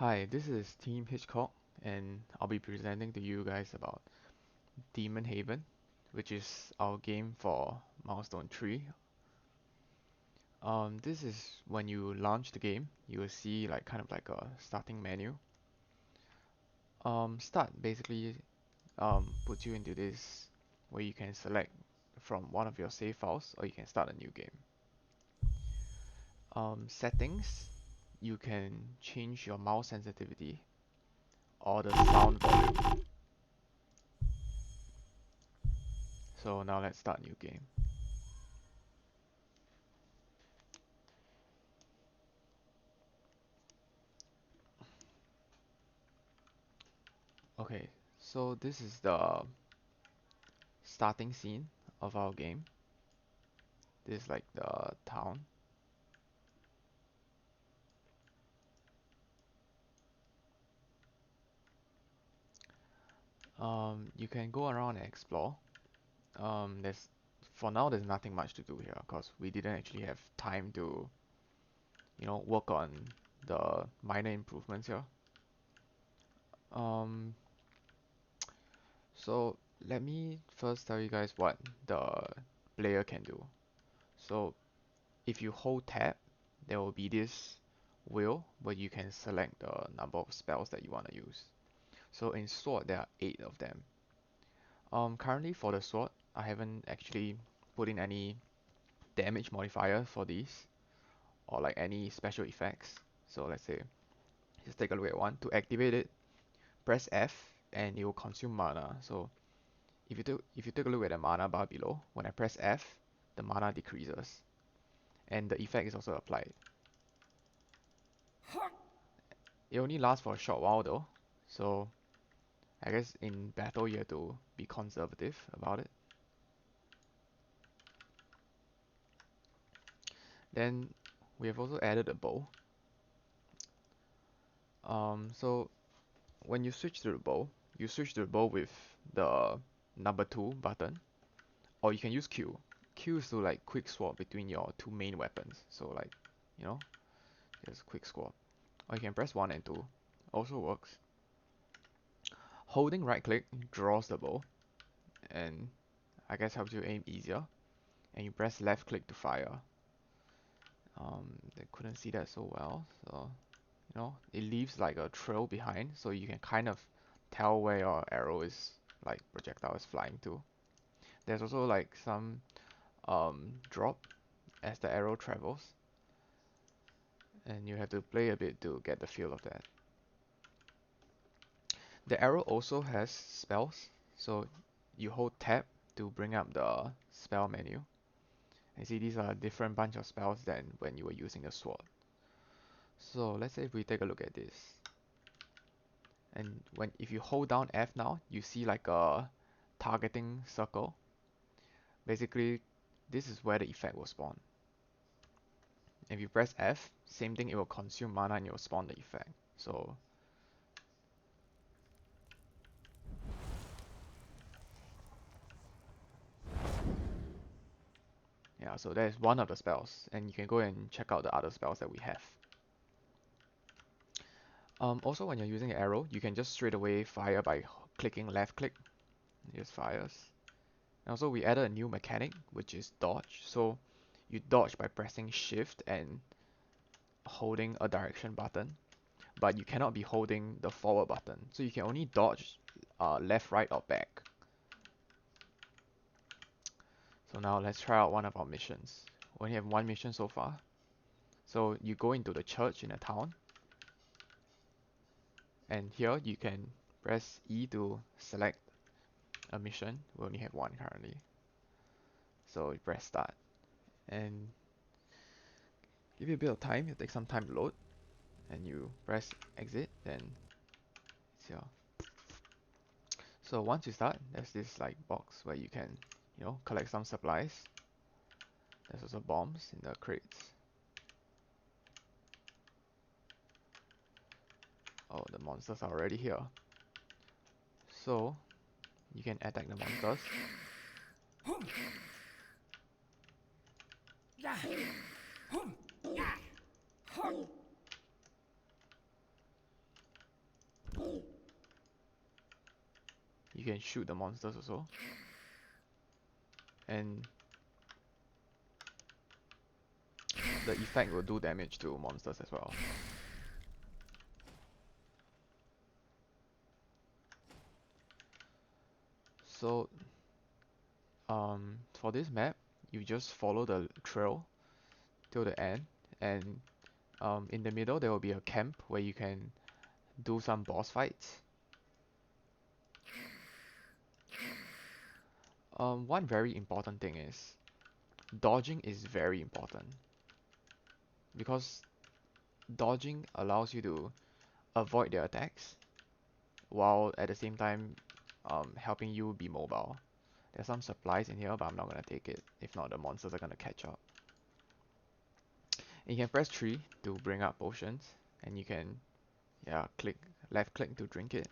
Hi, this is Team Hitchcock, and I'll be presenting to you guys about DemonHaven, which is our game for milestone 3. This is when you launch the game, you will see like kind of like a starting menu. Start basically puts you into this where you can select from one of your save files or you can start a new game. Settings, you can change your mouse sensitivity or the sound volume. So now let's start new game. Okay, so this is the starting scene of our game. This is like the town. You can go around and explore. There's for now there's nothing much to do here because we didn't actually have time to, work on the minor improvements here. Um, so let me first tell you guys what the player can do. So if you hold tab, there will be this wheel where you can select the number of spells that you want to use. So in sword there are 8 of them. Currently for the sword, I haven't actually put in any damage modifier for these or like any special effects. So let's say, just take a look at one. To activate it, press F and it will consume mana. So if you take a look at the mana bar below, when I press F, the mana decreases. And the effect is also applied. It only lasts for a short while though, so I guess in battle you have to be conservative about it. Then we have also added a bow. So when you switch to the bow, you switch to the bow with the number 2 button, or you can use Q. Q is to like quick swap between your two main weapons. So like, you know, just quick swap. Or you can press 1 and 2. Also works. Holding right click draws the bow, and I guess helps you aim easier. And you press left click to fire. They couldn't see that so well, so it leaves like a trail behind, so you can kind of tell where your arrow is, like projectile is flying to. There's also like some drop as the arrow travels, and you have to play a bit to get the feel of that. The arrow also has spells, so you hold tab to bring up the spell menu. And see, these are a different bunch of spells than when you were using the sword. So let's say if we take a look at this, and if you hold down F now, you see like a targeting circle. Basically, this is where the effect will spawn. If you press F, same thing, it will consume mana and it will spawn the effect. So yeah, so that is one of the spells, and you can go and check out the other spells that we have. Also, when you're using an arrow, you can just straight away fire by clicking left click. It just fires. And also, we added a new mechanic, which is dodge. So you dodge by pressing shift and holding a direction button, but you cannot be holding the forward button. So you can only dodge left, right, or back. So now let's try out one of our missions. We only have one mission so far. So you go into the church in a town, and here you can press E to select a mission. We only have one currently. So you press start, and give it a bit of time. It takes some time to load, and you press exit, then it's here. So once you start, there's this like box where you can, collect some supplies. There's also bombs in the crates. Oh, the monsters are already here. So you can attack the monsters. you can shoot the monsters also. And the effect will do damage to monsters as well. So for this map, you just follow the trail till the end, and in the middle there will be a camp where you can do some boss fights. One very important thing is dodging is very important, because dodging allows you to avoid their attacks while at the same time helping you be mobile. There's some supplies in here, but I'm not gonna take it. If not, the monsters are gonna catch up. And you can press 3 to bring up potions, and you can click left click to drink it.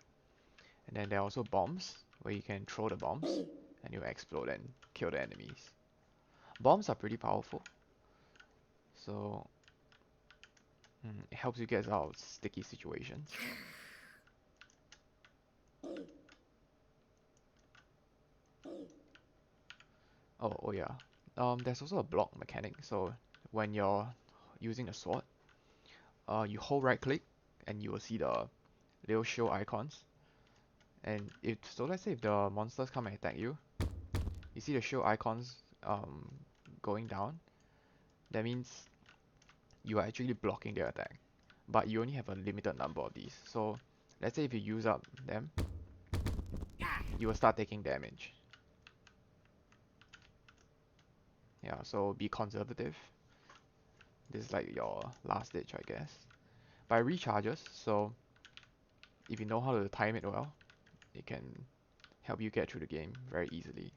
And then there are also bombs where you can throw the bombs and you'll explode and kill the enemies. Bombs are pretty powerful, so it helps you get out of sticky situations. Oh yeah. There's also a block mechanic. So when you're using a sword, you hold right click and you will see the little shield icons. And let's say if the monsters come and attack you, you see the shield icons going down. That means you are actually blocking their attack, but you only have a limited number of these. So let's say if you use up them, you will start taking damage. Yeah, so be conservative. This is like your last ditch, I guess. But it recharges, so if you know how to time it well, it can help you get through the game very easily.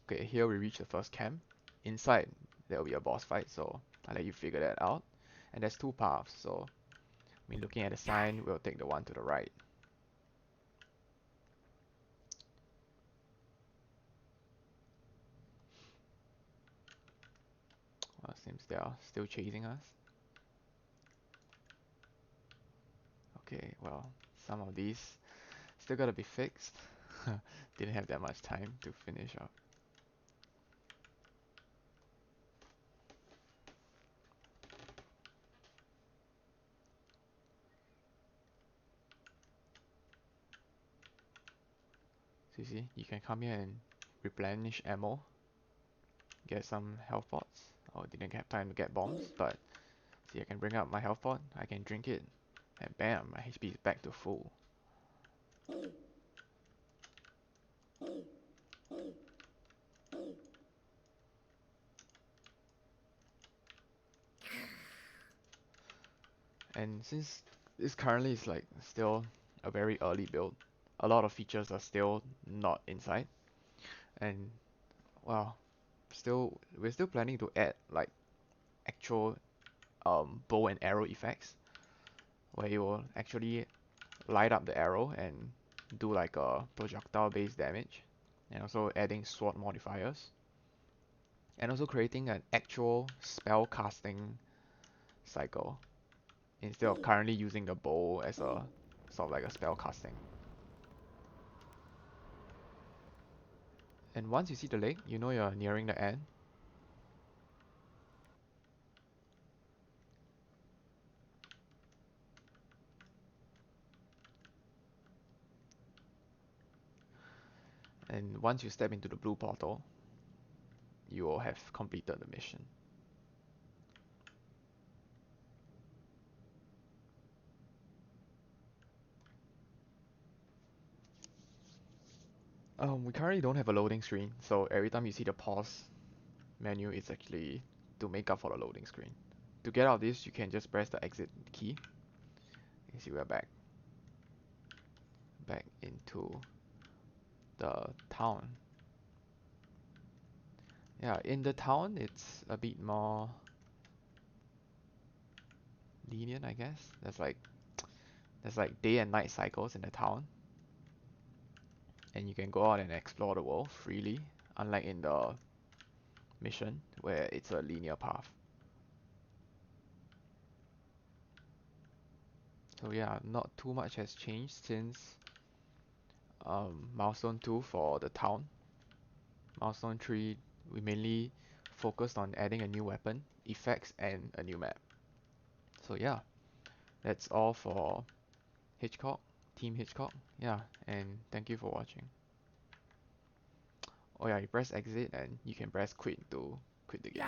Okay, here we reach the first camp. Inside, there will be a boss fight, so I'll let you figure that out. And there's 2 paths, so when looking at the sign, we'll take the one to the right. Well, seems they are still chasing us. Okay, well, some of these still gotta be fixed. Didn't have that much time to finish up. So you see, you can come here and replenish ammo, get some health pots. Oh, didn't have time to get bombs, but see, I can bring up my health pot, I can drink it, and bam, my HP is back to full. And since this currently is like still a very early build, a lot of features are still not inside, and well, we're still planning to add like actual bow and arrow effects, where you will actually light up the arrow and do like a projectile based damage, and also adding sword modifiers, and also creating an actual spell casting cycle instead of currently using the bow as a sort of like a spell casting. And once you see the lake, you know you're nearing the end. And once you step into the blue portal, you will have completed the mission. We currently don't have a loading screen, so every time you see the pause menu, it's actually to make up for the loading screen. To get out of this, you can just press the exit key. You see we're back into the town. Yeah, in the town it's a bit more lenient, I guess. There's like day and night cycles in the town, and you can go out and explore the world freely, unlike in the mission where it's a linear path. So yeah, not too much has changed since Milestone 2 for the town. Milestone 3, we mainly focused on adding a new weapon, effects, and a new map. So yeah, that's all for Hitchcock, Team Hitchcock. Yeah, and thank you for watching. Oh yeah, you press exit and you can press quit to quit the game.